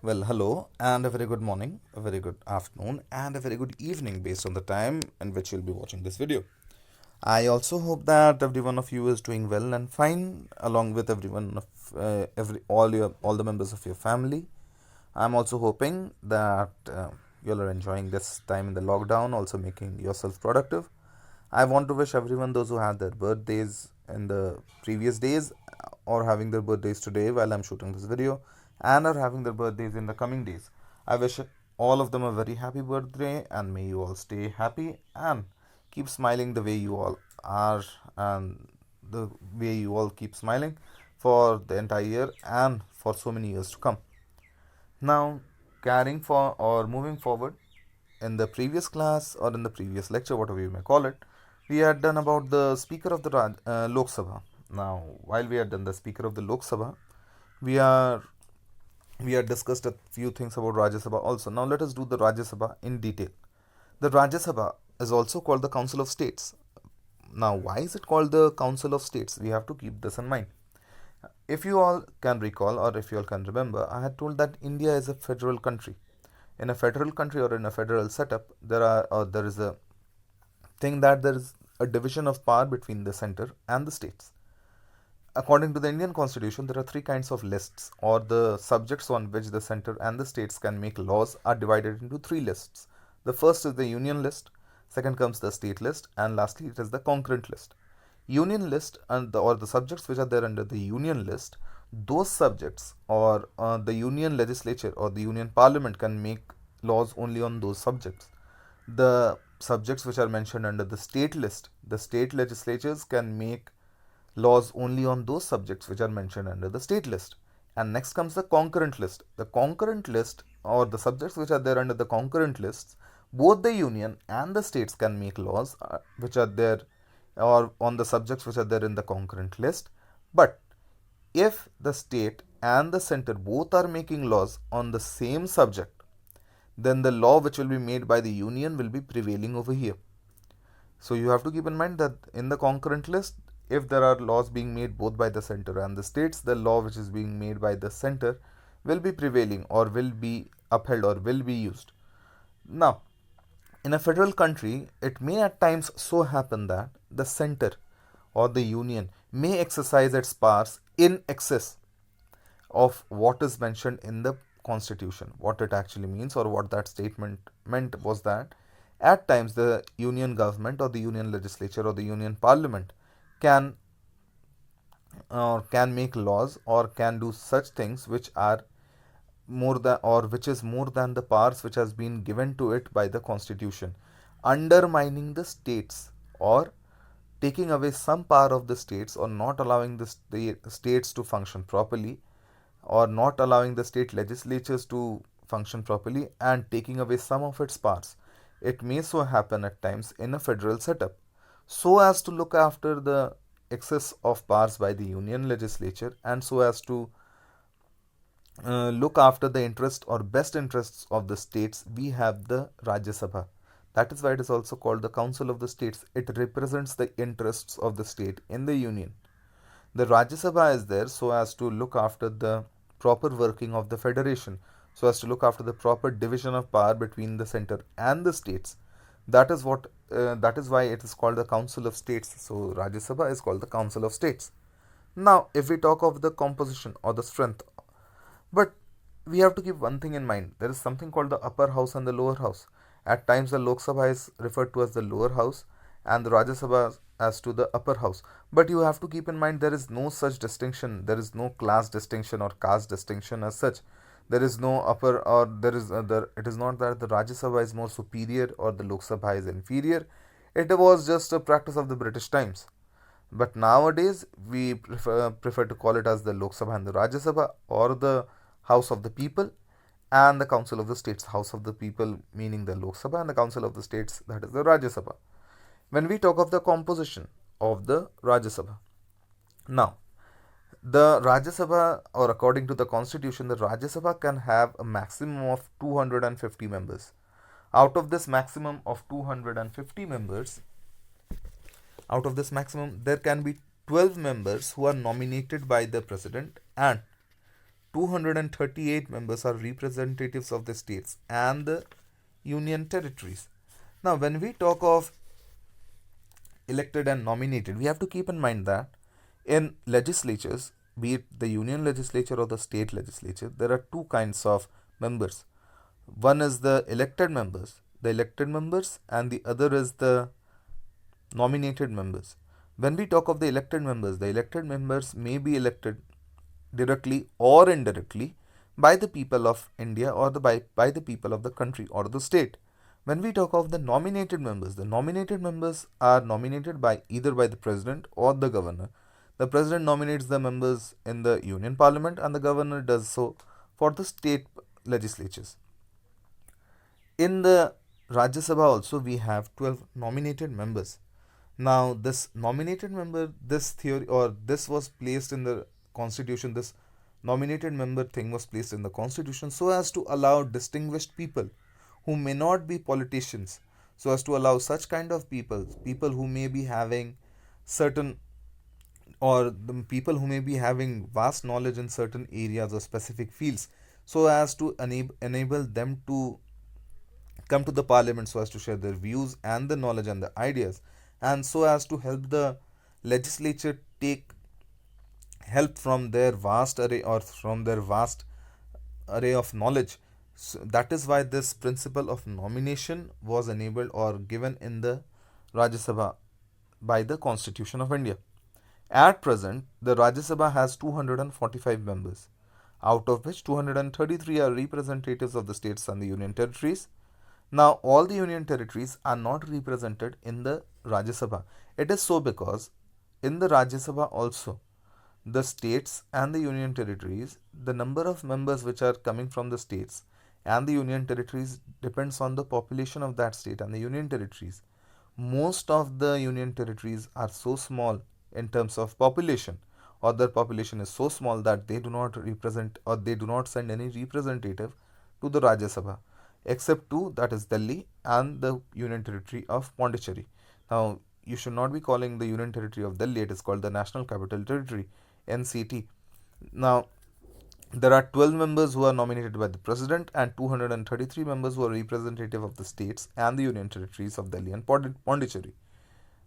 Well, hello, and a very good morning, a very good afternoon, and a very good evening based on the time in which you'll be watching this video. I also hope that every one of you is doing well and fine, along with everyone of all the members of your family. I'm also hoping that you all are enjoying this time in the lockdown, also making yourself productive. I want to wish everyone those who had their birthdays in the previous days or having their birthdays today while I'm shooting this video and are having their birthdays in the coming days. I wish all of them a very happy birthday and may you all stay happy and keep smiling the way you all are and the way you all keep smiling for the entire year and for so many years to come. Now, carrying for or moving forward, in the previous class or in the previous lecture, whatever you may call it, we had done about the Speaker of the Lok Sabha. Now, while we had done the Speaker of the Lok Sabha, we are we had discussed a few things about Rajya Sabha also. Now, let us do the Rajya Sabha in detail. The Rajya Sabha is also called the Council of States. Now, why is it called the Council of States? We have to keep this in mind. If you all can recall or if you all can remember, I had told that India is a federal country. In a federal country or in a federal setup, there is a thing that there is a division of power between the center and the states. According to the Indian Constitution, there are three kinds of lists, or the subjects on which the center and the states can make laws are divided into three lists. The first is the Union list, second comes the state list, and lastly it is the concurrent list. Union list or the subjects which are there under the Union list, those subjects or the Union legislature or the Union Parliament can make laws only on those subjects. The subjects which are mentioned under the state list, the state legislatures can make laws only on those subjects which are mentioned under the state list. And next comes the concurrent list. The concurrent list or the subjects which are there under the concurrent lists, both the union and the states can make laws which are there or on the subjects which are there in the concurrent list. But if the state and the center both are making laws on the same subject, then the law which will be made by the union will be prevailing over here. So you have to keep in mind that in the concurrent list, if there are laws being made both by the center and the states, the law which is being made by the center will be prevailing or will be upheld or will be used. Now, in a federal country, it may at times so happen that the center or the union may exercise its powers in excess of what is mentioned in the constitution. What it actually means or what that statement meant was that at times the union government or the union legislature or the union parliament can make laws or can do such things which are more than or which is more than the powers which has been given to it by the constitution, undermining the states or taking away some power of the states or not allowing the states to function properly or not allowing the state legislatures to function properly and taking away some of its powers. It may so happen at times in a federal setup so as to look after the excess of powers by the union legislature and so as to look after the interest or best interests of the states. We have the Rajya Sabha. That is why it is also called the Council of the States. It represents the interests of the state in the union. The Rajya Sabha is there so as to look after the proper working of the federation, so as to look after the proper division of power between the center and the states. That is why it is called the Council of States. So Rajya Sabha is called the Council of States. Now, if we talk of the composition or the strength, but we have to keep one thing in mind. There is something called the upper house and the lower house. At times, the Lok Sabha is referred to as the lower house and the Rajya Sabha as to the upper house. But you have to keep in mind there is no such distinction. There is no class distinction or caste distinction as such. There is no upper or there is it is not that the Rajya Sabha is more superior or the Lok Sabha is inferior. It was just a practice of the British times. But nowadays we prefer to call it as the Lok Sabha and the Rajya Sabha or the House of the People and the Council of the States. House of the People meaning the Lok Sabha and the Council of the States, that is the Rajya Sabha. When we talk of the composition of the Rajya Sabha, now the Rajya Sabha, or according to the constitution, the Rajya Sabha can have a maximum of 250 members. Out of this maximum of 250 members, there can be 12 members who are nominated by the president and 238 members are representatives of the states and the union territories. Now, when we talk of elected and nominated, we have to keep in mind that in legislatures, be it the union legislature or the state legislature, there are two kinds of members. One is the elected members, and the other is the nominated members. When we talk of the elected members may be elected directly or indirectly by the people of India or by the people of the country or the state. When we talk of the nominated members are nominated by either by the president or the governor. The president nominates the members in the union parliament and the governor does so for the state legislatures. In the Rajya Sabha also we have 12 nominated members. Now this nominated member, this theory or this was placed in the constitution, this nominated member thing was placed in the constitution so as to allow distinguished people who may not be politicians, so as to allow such kind of people who may be having certain or the people who may be having vast knowledge in certain areas or specific fields, so as to enable them to come to the parliament so as to share their views and the knowledge and the ideas, and so as to help the legislature take help from their vast array or from their vast array of knowledge. So that is why this principle of nomination was enabled or given in the Rajya Sabha by the Constitution of India. At present, the Rajya Sabha has 245 members, out of which 233 are representatives of the states and the union territories. Now, all the union territories are not represented in the Rajya Sabha. It is so because in the Rajya Sabha also, the states and the union territories, the number of members which are coming from the states and the union territories depends on the population of that state and the union territories. Most of the union territories are so small in terms of population, or their population is so small that they do not represent or they do not send any representative to the Rajya Sabha, except two, that is Delhi and the union territory of Pondicherry. Now, you should not be calling the union territory of Delhi, it is called the National Capital Territory, NCT. Now, there are 12 members who are nominated by the president and 233 members who are representative of the states and the union territories of Delhi and Pondicherry.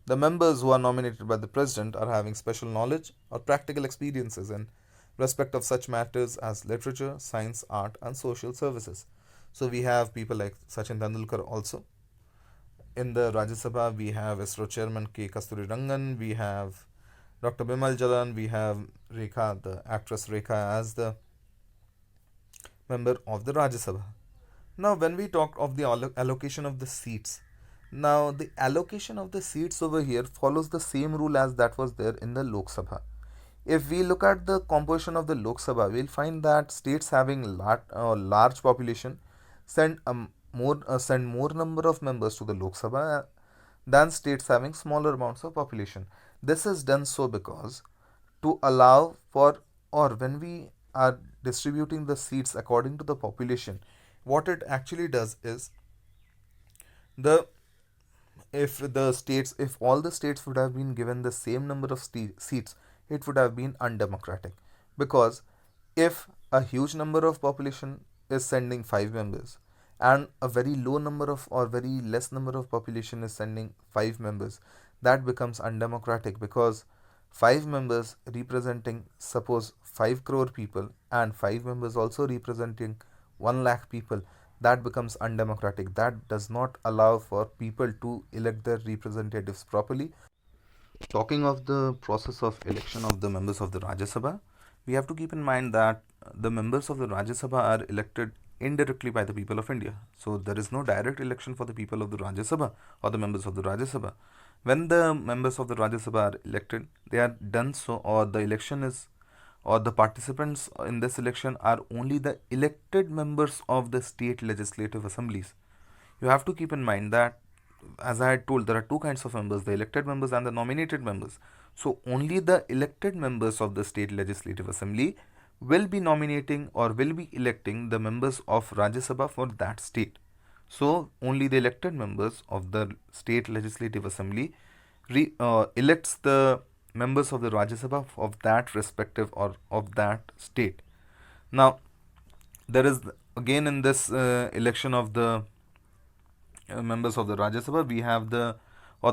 The members who are nominated by the president are having special knowledge or practical experiences in respect of such matters as literature, science, art, and social services. So we have people like Sachin Tendulkar also. In the Rajya Sabha, we have ISRO Chairman K. Kasturi Rangan, we have Dr. Bimal Jalan, we have Rekha, the actress Rekha, as the member of the Rajya Sabha. Now, when we talk of the allocation of the seats, now the allocation of the seats over here follows the same rule as that was there in the Lok Sabha. If we look at the composition of the Lok Sabha, we'll find that states having large population send more number of members to the Lok Sabha than states having smaller amounts of population. This is done so because to allow for, or when we are distributing the seats according to the population, what it actually does is the if all the states would have been given the same number of seats, it would have been undemocratic, because if a huge number of population is sending 5 members and a very low number of or very less number of population is sending 5 members, that becomes undemocratic, because 5 members representing suppose 5 crore people and 5 members also representing 1 lakh people, that becomes undemocratic. That does not allow for people to elect their representatives properly. Talking of the process of election of the members of the Rajya Sabha, we have to keep in mind that the members of the Rajya Sabha are elected indirectly by the people of India. So there is no direct election for the people of the Rajya Sabha or the members of the Rajya Sabha. When the members of the Rajya Sabha are elected, they are done so, or the election is, or the participants in this election are only the elected members of the state legislative assemblies. You have to keep in mind that, as I had told, there are two kinds of members, the elected members and the nominated members. So only the elected members of the state legislative assembly will be nominating or will be electing the members of Rajya Sabha for that state. So only the elected members of the state legislative assembly elects the members of the Rajya Sabha of that respective or of that state. Now, there is again in this election of the members of the Rajya Sabha, we have the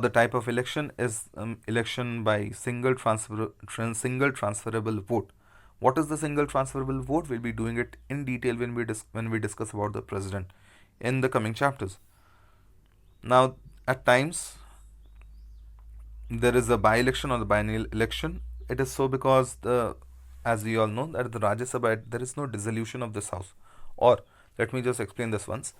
type of election is election by single transferable vote. What is the single transferable vote? We'll be doing it in detail when we discuss about the president in the coming chapters. Now, at times there is a by-election or the biennial election. It is so because as we all know, that the Rajya Sabha, there is no dissolution of this house. Or let me just explain this once.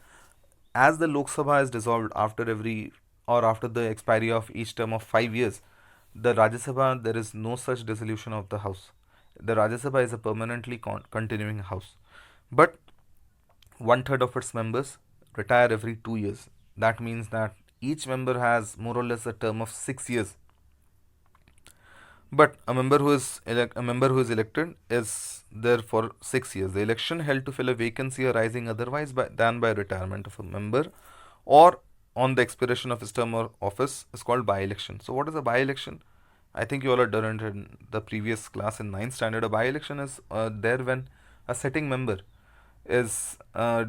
As the Lok Sabha is dissolved after the expiry of each term of 5 years, the Rajya Sabha, there is no such dissolution of the house. The Rajya Sabha is a permanently continuing house, but one third of its members retire every 2 years. That means that each member has more or less a term of 6 years. But a member who is elected is there for 6 years. The election held to fill a vacancy arising otherwise than by retirement of a member or on the expiration of his term or office is called by-election. So what is a by-election? I think you all have done it in the previous class in 9th standard. A by-election is there when a sitting member is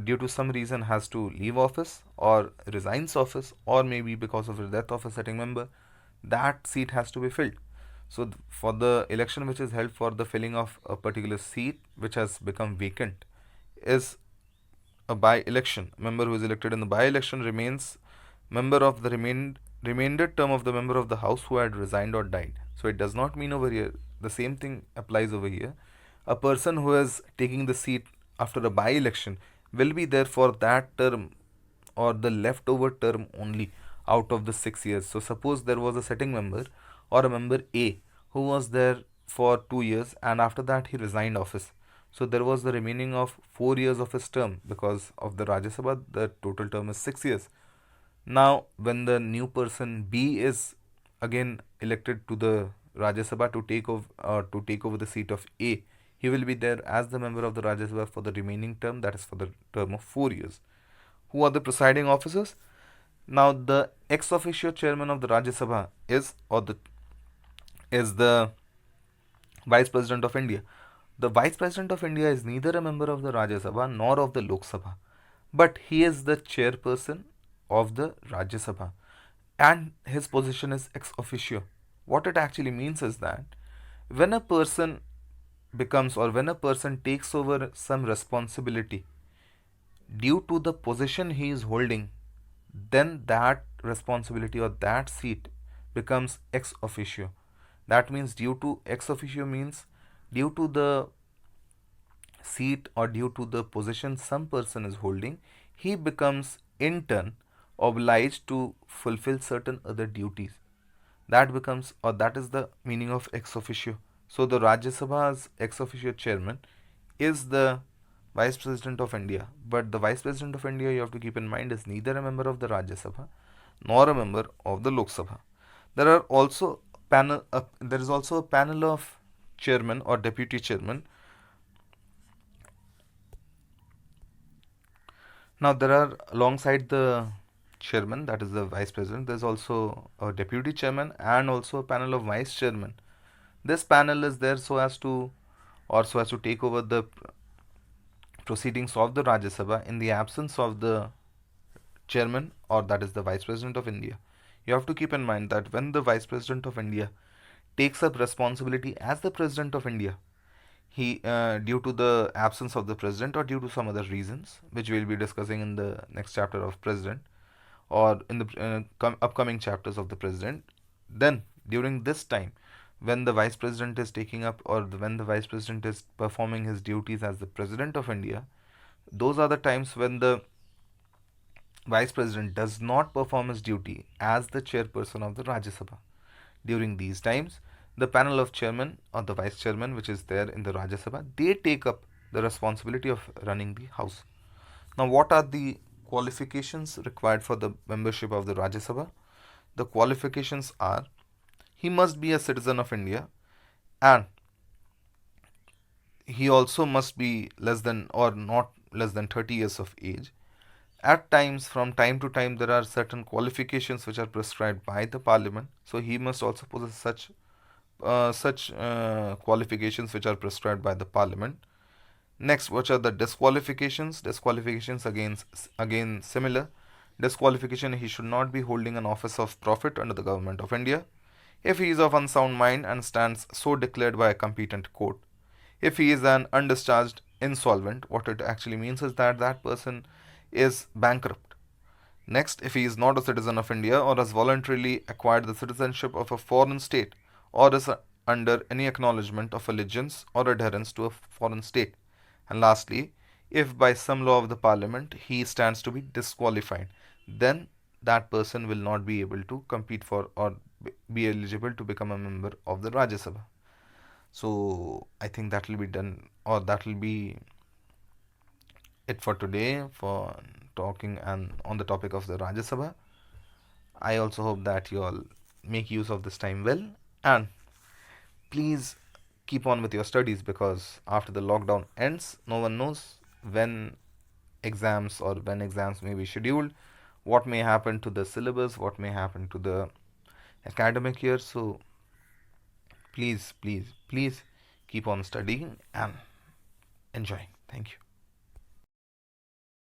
due to some reason has to leave office or resigns office, or maybe because of the death of a sitting member, that seat has to be filled. So for the election which is held for the filling of a particular seat which has become vacant is a by-election. A member who is elected in the by-election remains member of the remainder term of the member of the house who had resigned or died. So it does not mean over here, the same thing applies over here. A person who is taking the seat after a by-election will be there for that term or the leftover term only out of the 6 years. So suppose there was a sitting member or a member A who was there for 2 years and after that he resigned office. So there was the remaining of 4 years of his term because of the Rajya Sabha, the total term is 6 years. Now, when the new person B is again elected to the Rajya Sabha to take over the seat of A, he will be there as the member of the Rajya Sabha for the remaining term, that is for the term of 4 years. Who are the presiding officers? Now, the ex officio chairman of the Rajya Sabha is the Vice President of India. The Vice President of India is neither a member of the Rajya Sabha nor of the Lok Sabha, but he is the chairperson of the Rajya Sabha and his position is ex officio. What it actually means is that when a person when a person takes over some responsibility due to the position he is holding, then that responsibility or that seat becomes ex officio. That means due to ex officio means due to the seat or due to the position some person is holding, he becomes in turn obliged to fulfill certain other duties. That is the meaning of ex officio. So the Rajya Sabha's ex officio chairman is the Vice President of India. But the Vice President of India, you have to keep in mind, is neither a member of the Rajya Sabha nor a member of the Lok Sabha. There is also a panel of chairman or deputy chairman. Now there are alongside the chairman, that is the vice president, there's also a deputy chairman and also a panel of vice chairman. This panel is there so as to take over the proceedings of the Rajya Sabha in the absence of the chairman, or that is the Vice President of India. You have to keep in mind that when the Vice President of India takes up responsibility as the President of India, he due to the absence of the president or due to some other reasons which we will be discussing in the next chapter of president or in the upcoming chapters of the president, then during this time when the vice president is taking up when the vice president is performing his duties as the president of India, those are the times when the vice president does not perform his duty as the chairperson of the Rajya Sabha. During these times, the panel of chairman or the vice chairman which is there in the Rajya Sabha, they take up the responsibility of running the house. Now, what are the qualifications required for the membership of the Rajya Sabha? The qualifications are: he must be a citizen of India and he also must be less than or not less than 30 years of age. At times, from time to time, there are certain qualifications which are prescribed by the parliament. So he must also possess such qualifications which are prescribed by the parliament. Next, which are the disqualifications? Disqualifications again similar. Disqualification: he should not be holding an office of profit under the government of India if he is of unsound mind and stands so declared by a competent court. If he is an undischarged insolvent, what it actually means is that that person is bankrupt. Next, if he is not a citizen of India or has voluntarily acquired the citizenship of a foreign state or is under any acknowledgement of allegiance or adherence to a foreign state. And lastly, if by some law of the parliament he stands to be disqualified, then that person will not be able to compete for or be eligible to become a member of the Rajya Sabha. So I think that will be done, or that will be it for today for talking and on the topic of the Rajya Sabha. I also hope that you all make use of this time well, and please keep on with your studies, because after the lockdown ends, no one knows when exams may be scheduled, what may happen to the syllabus, what may happen to the academic year. So please keep on studying and enjoying. Thank you.